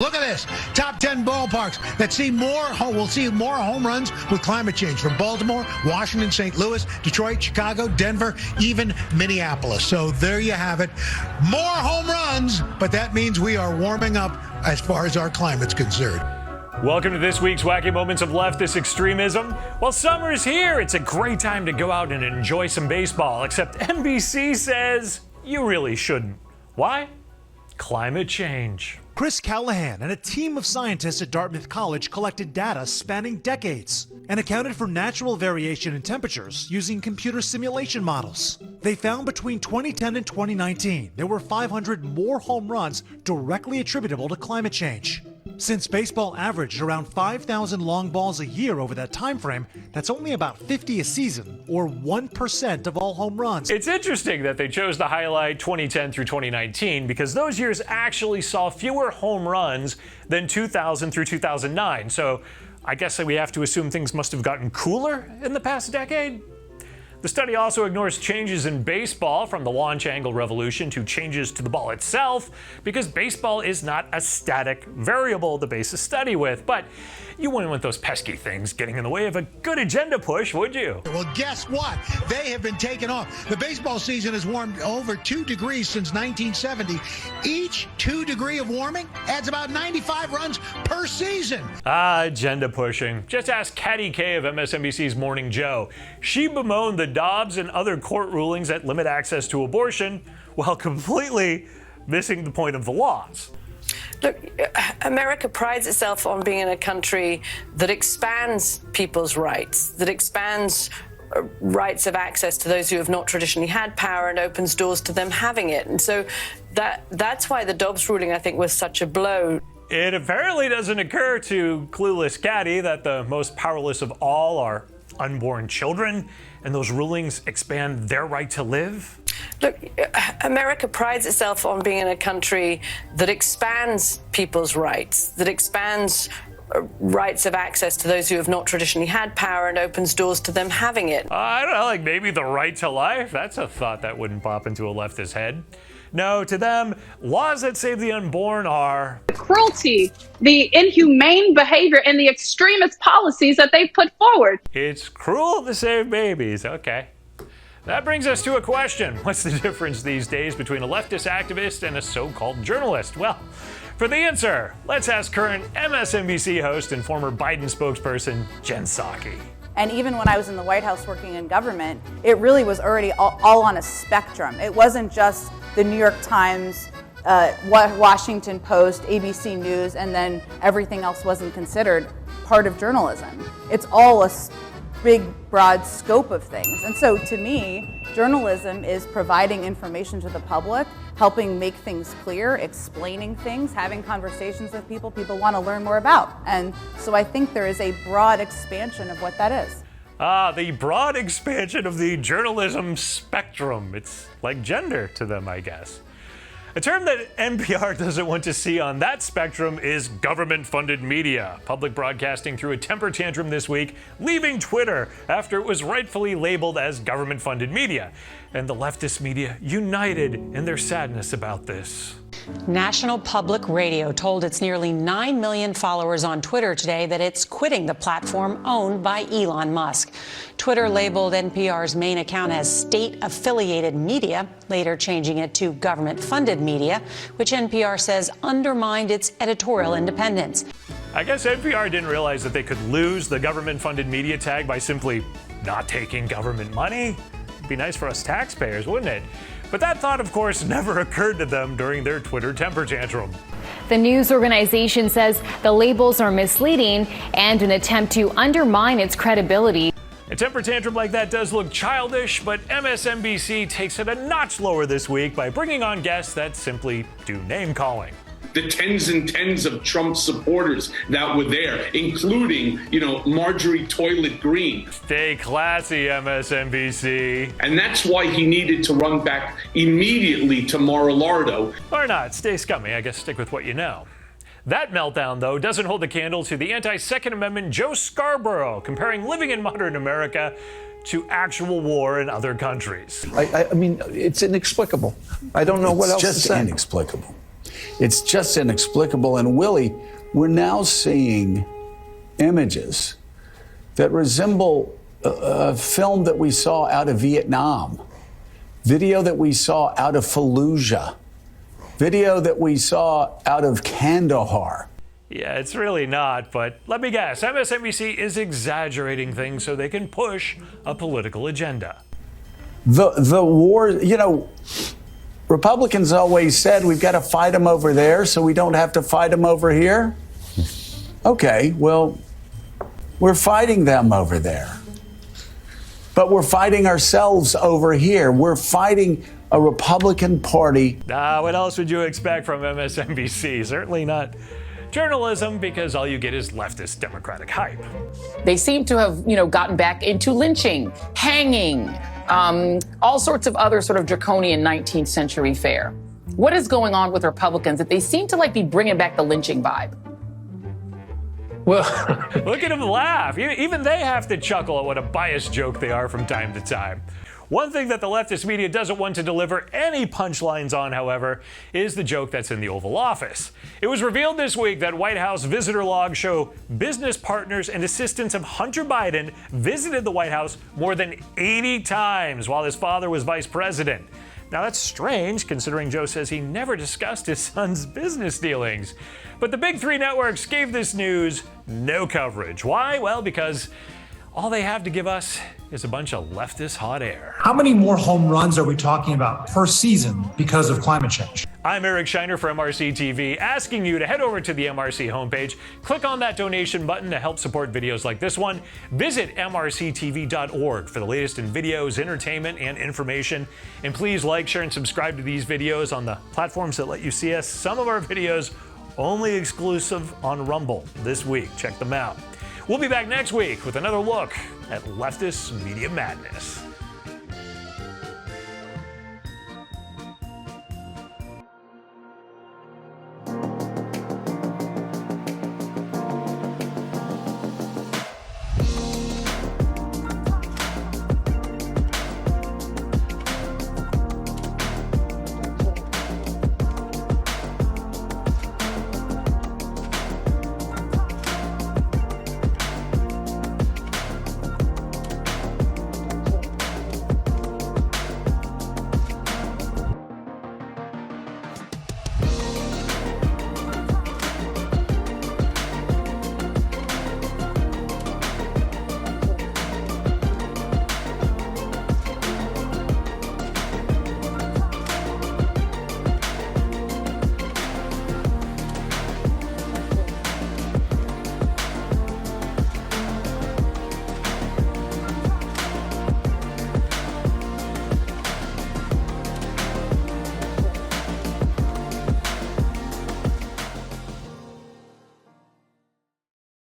Look at this. Top 10 ballparks that will see more home runs with climate change from Baltimore, Washington, St. Louis, Detroit, Chicago, Denver, even Minneapolis. So there you have it. More home runs, but that means we are warming up as far as our climate's concerned. Welcome to this week's Wacky Moments of Leftist Extremism. Well, summer's here. It's a great time to go out and enjoy some baseball, except NBC says you really shouldn't. Why? Climate change. Chris Callahan and a team of scientists at Dartmouth College collected data spanning decades and accounted for natural variation in temperatures using computer simulation models. They found between 2010 and 2019, there were 500 more home runs directly attributable to climate change. Since baseball averaged around 5,000 long balls a year over that time frame, that's only about 50 a season, or 1% of all home runs. It's interesting that they chose to highlight 2010 through 2019 because those years actually saw fewer home runs than 2000 through 2009. So I guess we have to assume things must have gotten cooler in the past decade. The study also ignores changes in baseball, from the launch angle revolution to changes to the ball itself, because baseball is not a static variable to base a study with. But you wouldn't want those pesky things getting in the way of a good agenda push, would you? Well, guess what? They have been taken off. The baseball season has warmed over 2 degrees since 1970. Each 2 degree of warming adds about 95 runs per season. Agenda pushing. Just ask Katty Kay of MSNBC's Morning Joe. She bemoaned the Dobbs and other court rulings that limit access to abortion while completely missing the point of the laws. Look, America prides itself on being a country that expands people's rights, that expands rights of access to those who have not traditionally had power and opens doors to them having it. And so that's why the Dobbs ruling, I think, was such a blow. It apparently doesn't occur to clueless Katty that the most powerless of all are unborn children, and those rulings expand their right to live? Look, America prides itself on being a country that expands people's rights, that expands rights of access to those who have not traditionally had power and opens doors to them having it. I don't know, like maybe the right to life? That's a thought that wouldn't pop into a leftist head. No, to them, laws that save the unborn are the cruelty, the inhumane behavior, and the extremist policies that they put forward. It's cruel to save babies. Okay. That brings us to a question. What's the difference these days between a leftist activist and a so-called journalist? Well, for the answer, let's ask current MSNBC host and former Biden spokesperson, Jen Psaki. And even when I was in the White House working in government, it really was already all on a spectrum. It wasn't just the New York Times, Washington Post, ABC News, and then everything else wasn't considered part of journalism. It's all a big, broad scope of things. And so to me, journalism is providing information to the public, helping make things clear, explaining things, having conversations with people want to learn more about. And so I think there is a broad expansion of what that is. The broad expansion of the journalism spectrum. It's like gender to them, I guess. A term that NPR doesn't want to see on that spectrum is government-funded media. Public broadcasting threw a temper tantrum this week, leaving Twitter after it was rightfully labeled as government-funded media. And the leftist media united in their sadness about this. National Public Radio told its nearly 9 million followers on Twitter today that it's quitting the platform owned by Elon Musk. Twitter labeled NPR's main account as state-affiliated media, later changing it to government-funded media, which NPR says undermined its editorial independence. I guess NPR didn't realize that they could lose the government-funded media tag by simply not taking government money. It'd be nice for us taxpayers, wouldn't it? But that thought, of course, never occurred to them during their Twitter temper tantrum. The news organization says the labels are misleading and an attempt to undermine its credibility. A temper tantrum like that does look childish, but MSNBC takes it a notch lower this week by bringing on guests that simply do name-calling. The tens and tens of Trump supporters that were there, including, Marjorie Toilet Green. Stay classy, MSNBC. And that's why he needed to run back immediately to Mar-a-Lago. Or not, stay scummy. I guess stick with what you know. That meltdown, though, doesn't hold a candle to the anti-Second Amendment Joe Scarborough, comparing living in modern America to actual war in other countries. I mean, it's inexplicable. I don't know what else to say. It's just inexplicable. It's just inexplicable. And Willie, we're now seeing images that resemble a film that we saw out of Vietnam, video that we saw out of Fallujah, video that we saw out of Kandahar. Yeah, it's really not, but let me guess, MSNBC is exaggerating things so they can push a political agenda. The war, you know, Republicans always said we've got to fight them over there so we don't have to fight them over here. Okay, well, we're fighting them over there. But we're fighting ourselves over here. We're fighting a Republican Party. What else would you expect from MSNBC? Certainly not journalism, because all you get is leftist Democratic hype. They seem to have, gotten back into lynching, hanging, all sorts of other sort of draconian 19th century fare. What is going on with Republicans that they seem to be bringing back the lynching vibe? Well, look at them laugh. Even they have to chuckle at what a biased joke they are from time to time. One thing that the leftist media doesn't want to deliver any punchlines on, however, is the joke that's in the Oval Office. It was revealed this week that White House visitor logs show business partners and assistants of Hunter Biden visited the White House more than 80 times while his father was vice president. Now that's strange, considering Joe says he never discussed his son's business dealings. But the big three networks gave this news no coverage. Why? Well, because all they have to give us is a bunch of leftist hot air. How many more home runs are we talking about per season because of climate change? I'm Eric Shiner for MRC-TV, asking you to head over to the MRC homepage, click on that donation button to help support videos like this one. Visit MRCTV.org for the latest in videos, entertainment, and information. And please like, share, and subscribe to these videos on the platforms that let you see us. Some of our videos only exclusive on Rumble this week. Check them out. We'll be back next week with another look at leftist media madness.